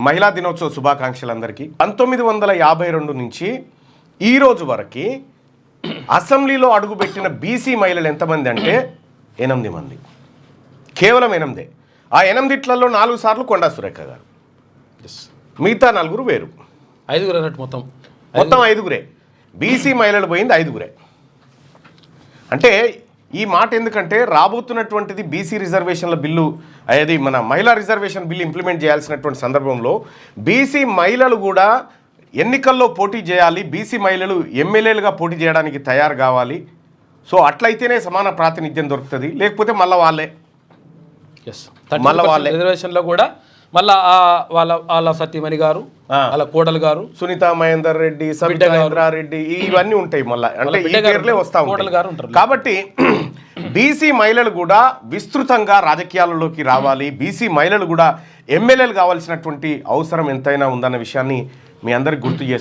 మహిళా దినోత్సవ శుభాకాంక్షలు అందరికీ. 1952 నుంచి ఈ రోజు వరకు అసెంబ్లీలో అడుగుపెట్టిన బీసీ మహిళలు ఎంతమంది అంటే 8 మంది, కేవలం 8. ఆ 8లలో 4 సార్లు కొండా సురేఖ గారు, మిగతా 4 వేరు. 5 అన్నట్టు మొత్తం 5. బీసీ మహిళలు పోయింది 5. అంటే ఈ మాట ఎందుకంటే రాబోతున్నటువంటిది బీసీ రిజర్వేషన్ల బిల్లు, అది మన మహిళా రిజర్వేషన్ బిల్లు ఇంప్లిమెంట్ చేయాల్సినటువంటి సందర్భంలో బీసీ మహిళలు కూడా ఎన్నికల్లో పోటీ చేయాలి, బీసీ మహిళలు ఎమ్మెల్యేలుగా పోటీ చేయడానికి తయారు కావాలి. సో అట్లయితేనే సమాన ప్రాతినిధ్యం దొరుకుతుంది, లేకపోతే మళ్ళీ వాళ్ళే రిజర్వేషన్లో కూడా మళ్ళా వాళ్ళ సత్యమణి గారు, వాళ్ళ కోడలు గారు, సునీత మహేందర్ రెడ్డి, సబితా రెడ్డి, ఇవన్నీ ఉంటాయి. మళ్ళీ అంటే ఈ పేర్లే వస్తా ఉంటాయి. కాబట్టి బీసీ మహిళలు కూడా విస్తృతంగా రాజకీయాలలోకి రావాలి, బీసీ మహిళలు కూడా ఎమ్మెల్యేలు కావాల్సినటువంటి అవసరం ఎంతైనా ఉందన్న విషయాన్ని మీ అందరికి గుర్తు చేస్తారు.